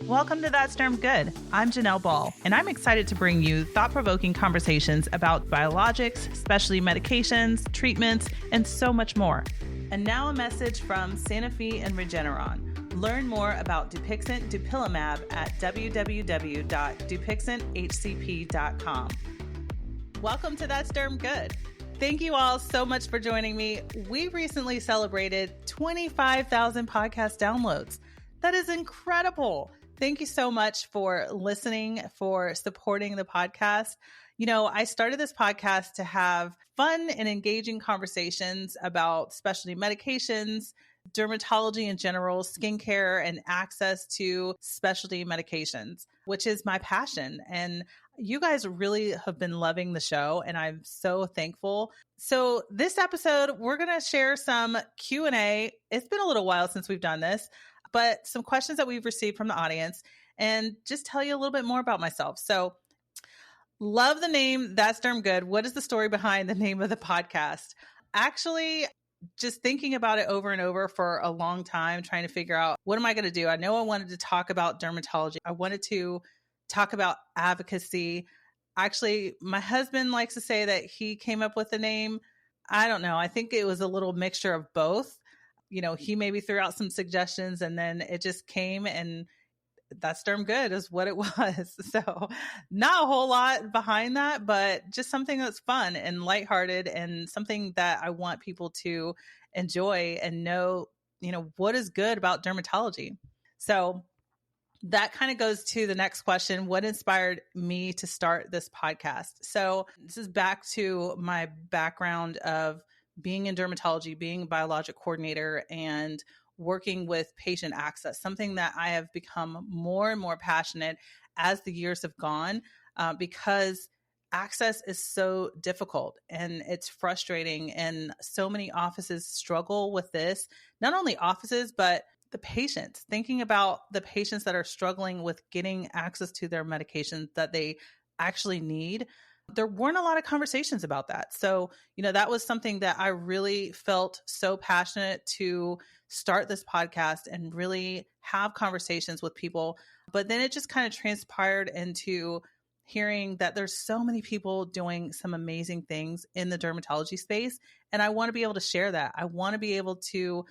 Welcome to That's Derm Good. I'm Janelle Ball, and I'm excited to bring you thought-provoking conversations about biologics, specialty medications, treatments, and so much more. And now a message from Sanofi and Regeneron. Learn more about Dupixent Dupilumab at www.dupixenthcp.com. Welcome to That's Derm Good. Thank you all so much for joining me. We recently celebrated 25,000 podcast downloads. That is incredible. Thank you so much for listening, for supporting the podcast. You know, I started this podcast to have fun and engaging conversations about specialty medications, dermatology in general, skincare, and access to specialty medications, which is my passion. And you guys really have been loving the show, and I'm so thankful. So this episode, we're going to share some Q&A. It's been a little while since we've done this, but some questions that we've received from the audience and just tell you a little bit more about myself. So love the name, That's Derm Good. What is the story behind the name of the podcast? Actually, just thinking about it over and over for a long time, trying to figure out what am I going to do? I know I wanted to talk about dermatology. I wanted to talk about advocacy. Actually, my husband likes to say that he came up with the name. I don't know. I think it was a little mixture of both. You know, he maybe threw out some suggestions and then it just came, and That's Derm Good is what it was. So not a whole lot behind that, but just something that's fun and lighthearted and something that I want people to enjoy and know, you know, what is good about dermatology. So that kind of goes to the next question. What inspired me to start this podcast? So this is back to my background of being in dermatology, being a biologic coordinator, and working with patient access, something that I have become more and more passionate as the years have gone, because access is so difficult and it's frustrating. And so many offices struggle with this, not only offices, but the patients, thinking about the patients that are struggling with getting access to their medications that they actually need. There weren't a lot of conversations about that. So, you know, that was something that I really felt so passionate to start this podcast and really have conversations with people. But then it just kind of transpired into hearing that there's so many people doing some amazing things in the dermatology space. And I want to be able to share that. I want to be able to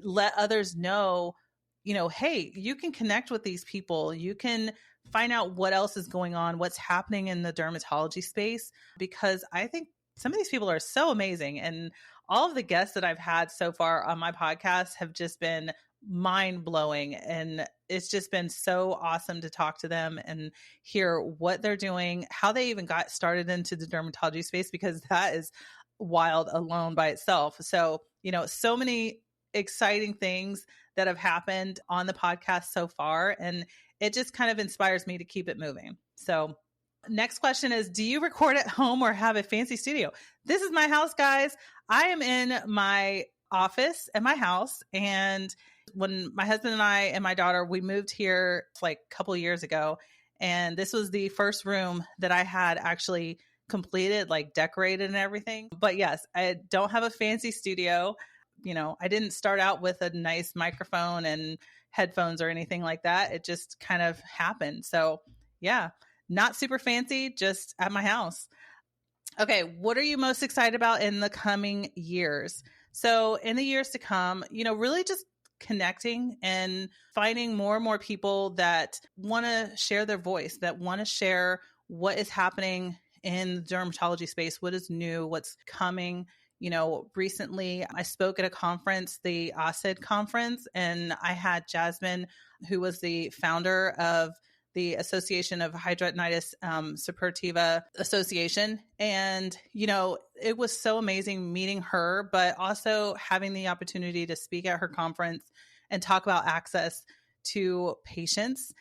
let others know, you know, hey, you can connect with these people. You can find out what else is going on, what's happening in the dermatology space, because I think some of these people are so amazing. And all of the guests that I've had so far on my podcast have just been mind blowing. And it's just been so awesome to talk to them and hear what they're doing, how they even got started into the dermatology space, because that is wild alone by itself. So, you know, so many exciting things that have happened on the podcast so far. And it just kind of inspires me to keep it moving. So next question is, do you record at home or have a fancy studio? This is my house, guys. I am in my office at my house. And when my husband and I and my daughter, we moved here like a couple of years ago. And this was the first room that I had actually completed, like decorated and everything. But yes, I don't have a fancy studio. You know, I didn't start out with a nice microphone and headphones or anything like that. It just kind of happened. So yeah, not super fancy, just at my house. Okay, what are you most excited about in the coming years? So in the years to come, you know, really just connecting and finding more and more people that want to share their voice, that want to share what is happening in the dermatology space, what is new, what's coming. You know, recently I spoke at a conference, the ACID conference, and I had Jasmine, who was the founder of the Association of Hidradenitis Suppurativa Association. And, you know, it was so amazing meeting her, but also having the opportunity to speak at her conference and talk about access to patients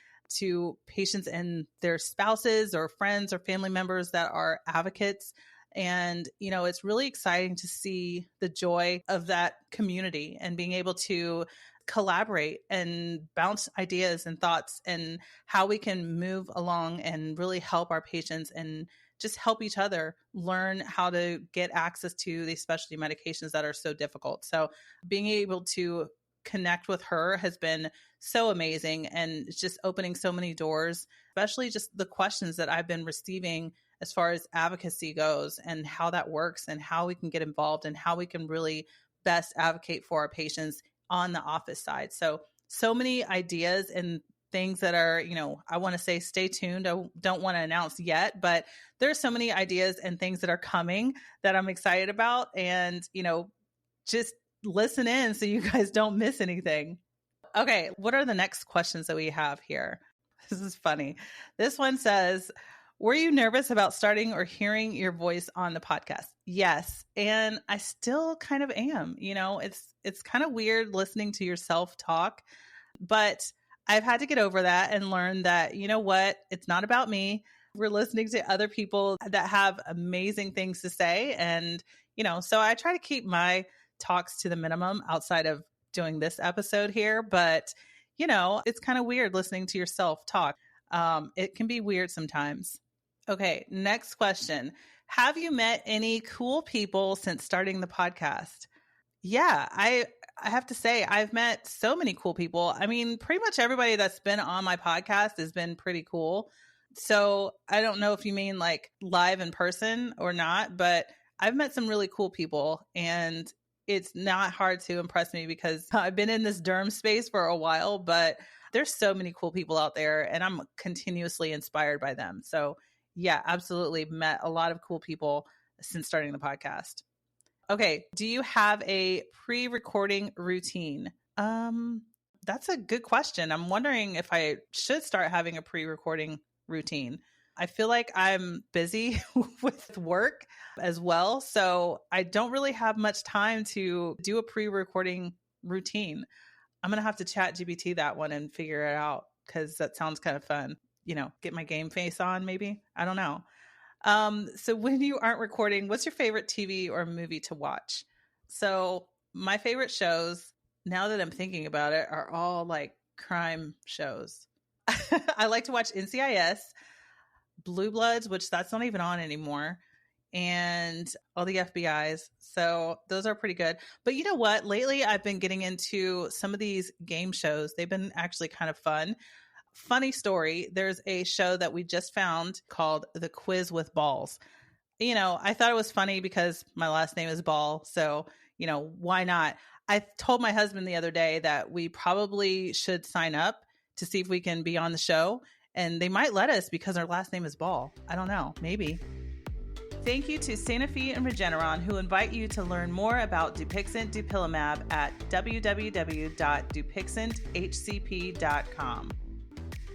and their spouses or friends or family members that are advocates. And, you know, it's really exciting to see the joy of that community and being able to collaborate and bounce ideas and thoughts and how we can move along and really help our patients and just help each other learn how to get access to these specialty medications that are so difficult. So being able to connect with her has been so amazing. And it's just opening so many doors, especially just the questions that I've been receiving as far as advocacy goes and how that works and how we can get involved and how we can really best advocate for our patients on the office side. So many ideas and things that are, I want to say stay tuned. I don't want to announce yet, but there's so many ideas and things that are coming that I'm excited about. And, just listen in so you guys don't miss anything. Okay, what are the next questions that we have here? This is funny. This one says, were you nervous about starting or hearing your voice on the podcast? Yes, and I still kind of am. It's kind of weird listening to yourself talk, but I've had to get over that and learn that, you know what? It's not about me. We're listening to other people that have amazing things to say. And, so I try to keep my talks to the minimum outside of doing this episode here. But, it's kind of weird listening to yourself talk. It can be weird sometimes. Okay, next question. Have you met any cool people since starting the podcast? Yeah, I have to say, I've met so many cool people. I mean, pretty much everybody that's been on my podcast has been pretty cool. So I don't know if you mean like live in person or not, but I've met some really cool people, and it's not hard to impress me because I've been in this derm space for a while, but there's so many cool people out there and I'm continuously inspired by them. So yeah, absolutely met a lot of cool people since starting the podcast. Okay. Do you have a pre-recording routine? That's a good question. I'm wondering if I should start having a pre-recording routine. I feel like I'm busy with work as well. So I don't really have much time to do a pre-recording routine. I'm going to have to chat GPT that one and figure it out because that sounds kind of fun. Get my game face on maybe. I don't know. So when you aren't recording, what's your favorite TV or movie to watch? So my favorite shows, now that I'm thinking about it, are all like crime shows. I like to watch NCIS, Blue Bloods, which that's not even on anymore, and all the FBI's. So those are pretty good. But you know what? Lately, I've been getting into some of these game shows. They've been actually kind of fun. Funny story, there's a show that we just found called The Quiz with Balls. I thought it was funny because my last name is Ball. So, why not? I told my husband the other day that we probably should sign up to see if we can be on the show. And they might let us because our last name is Ball. I don't know, maybe. Thank you to Sanofi and Regeneron, who invite you to learn more about Dupixent Dupilumab at www.dupixenthcp.com.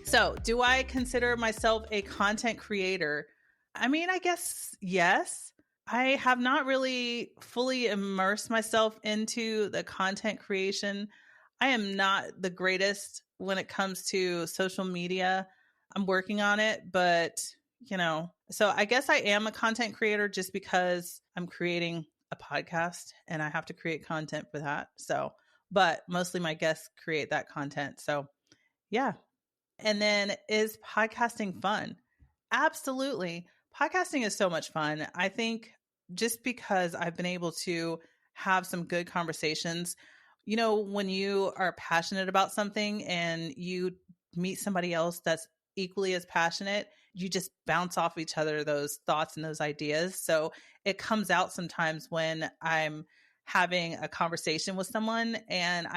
So, do I consider myself a content creator? I mean, I guess yes. I have not really fully immersed myself into the content creation. I am not the greatest when it comes to social media. I'm working on it, but so I guess I am a content creator just because I'm creating a podcast and I have to create content for that. So, but mostly my guests create that content. So, yeah. And then, is podcasting fun? Absolutely. Podcasting is so much fun. I think just because I've been able to have some good conversations, when you are passionate about something and you meet somebody else that's equally as passionate, you just bounce off each other those thoughts and those ideas. So it comes out sometimes when I'm having a conversation with someone and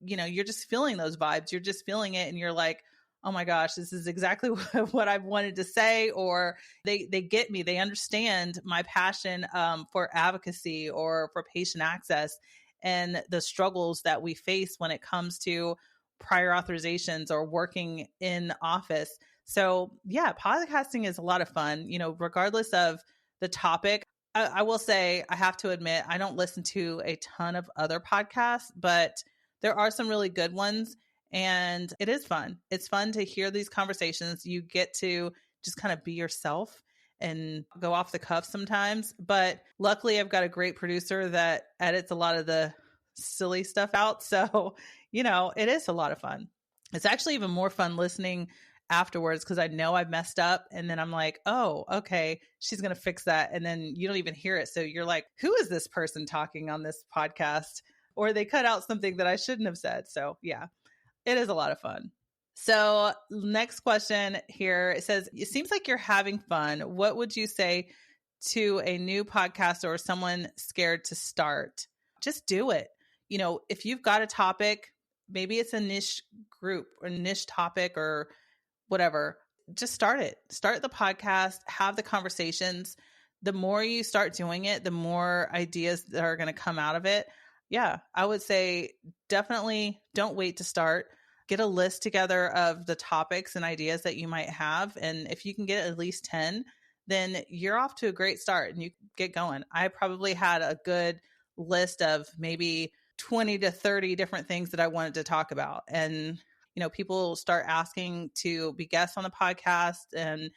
you're just feeling those vibes. You're just feeling it and you're like, oh my gosh, this is exactly what I've wanted to say. Or they get me. They understand my passion for advocacy or for patient access and the struggles that we face when it comes to prior authorizations or working in office. So yeah, podcasting is a lot of fun, regardless of the topic. I will say, I have to admit, I don't listen to a ton of other podcasts, but there are some really good ones. And it is fun. It's fun to hear these conversations. You get to just kind of be yourself and go off the cuff sometimes. But luckily, I've got a great producer that edits a lot of the silly stuff out. So, it is a lot of fun. It's actually even more fun listening afterwards because I know I've messed up. And then I'm like, oh, okay, she's going to fix that. And then you don't even hear it. So you're like, who is this person talking on this podcast? Or they cut out something that I shouldn't have said. So, yeah. It is a lot of fun. So next question here, it says, it seems like you're having fun. What would you say to a new podcaster or someone scared to start? Just do it. If you've got a topic, maybe it's a niche group or niche topic or whatever, just start it. Start the podcast, have the conversations. The more you start doing it, the more ideas that are going to come out of it. Yeah, I would say definitely don't wait to start. Get a list together of the topics and ideas that you might have. And if you can get at least 10, then you're off to a great start and you get going. I probably had a good list of maybe 20 to 30 different things that I wanted to talk about. And, people start asking to be guests on the podcast. And,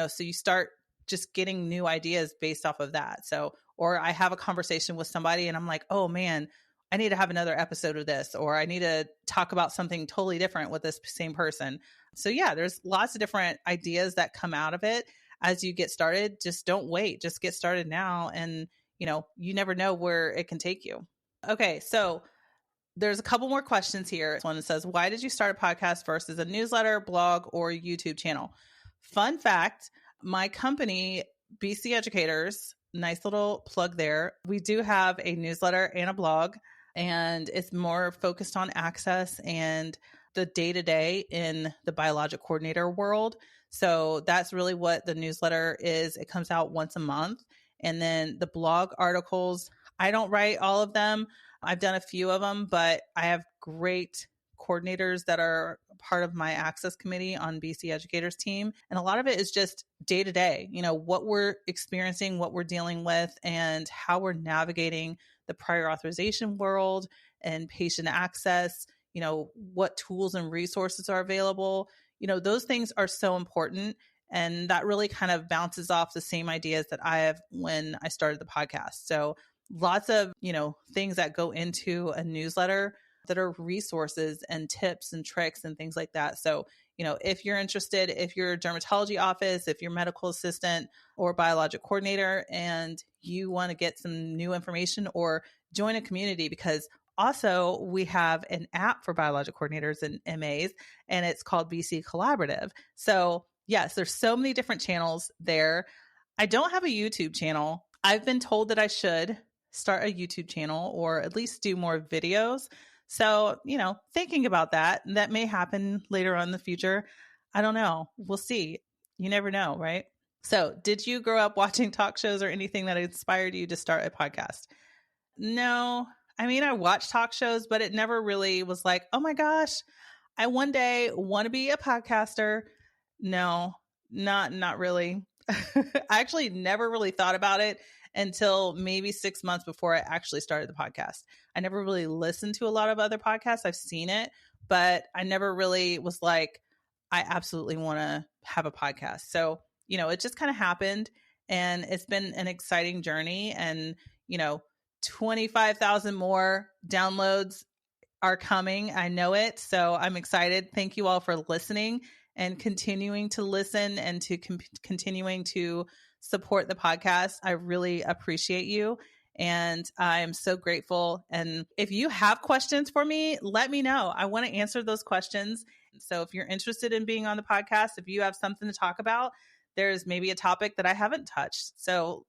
so you start just getting new ideas based off of that. So, or I have a conversation with somebody and I'm like, oh man, I need to have another episode of this, or I need to talk about something totally different with this same person. So yeah, there's lots of different ideas that come out of it as you get started. Just don't wait, just get started now. And, you never know where it can take you. Okay. So there's a couple more questions here. This one says, why did you start a podcast versus a newsletter, blog, or YouTube channel? Fun fact, my company, BC Educators, nice little plug there. We do have a newsletter and a blog, and it's more focused on access and the day-to-day in the biologic coordinator world. So that's really what the newsletter is. It comes out once a month. And then the blog articles, I don't write all of them. I've done a few of them, but I have great coordinators that are part of my access committee on BC Educators team. And a lot of it is just day to day, what we're experiencing, what we're dealing with, and how we're navigating the prior authorization world and patient access, what tools and resources are available. Those things are so important. And that really kind of bounces off the same ideas that I have when I started the podcast. So lots of, things that go into a newsletter that are resources and tips and tricks and things like that. So, if you're interested, if you're a dermatology office, if you're medical assistant or biologic coordinator, and you want to get some new information or join a community, because also we have an app for biologic coordinators and MAs, and it's called BC Collaborative. So yes, there's so many different channels there. I don't have a YouTube channel. I've been told that I should start a YouTube channel or at least do more videos. So, thinking about that may happen later on in the future. I don't know. We'll see. You never know, right? So did you grow up watching talk shows or anything that inspired you to start a podcast? No. I mean, I watched talk shows, but it never really was like, oh my gosh, I one day want to be a podcaster. No, not really. I actually never really thought about it until maybe 6 months before I actually started the podcast. I never really listened to a lot of other podcasts. I've seen it, but I never really was like, I absolutely want to have a podcast. So, it just kind of happened, and it's been an exciting journey, and, 25,000 more downloads are coming. I know it. So I'm excited. Thank you all for listening and continuing to listen and to continuing to support the podcast. I really appreciate you. And I'm so grateful. And if you have questions for me, let me know. I want to answer those questions. So if you're interested in being on the podcast, if you have something to talk about, there's maybe a topic that I haven't touched. So,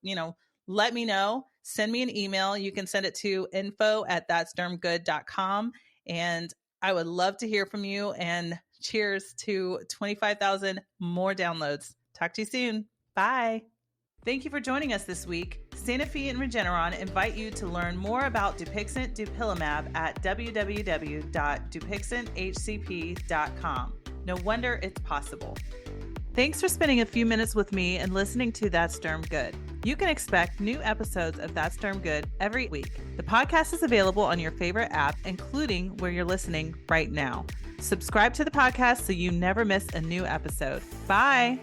let me know. Send me an email. You can send it to info@thatsdermgood.com. And I would love to hear from you. And cheers to 25,000 more downloads. Talk to you soon. Bye. Thank you for joining us this week. Sanofi and Regeneron invite you to learn more about Dupixent dupilumab at www.dupixenthcp.com. No wonder it's possible. Thanks for spending a few minutes with me and listening to That's Derm Good. You can expect new episodes of That's Derm Good every week. The podcast is available on your favorite app, including where you're listening right now. Subscribe to the podcast so you never miss a new episode. Bye.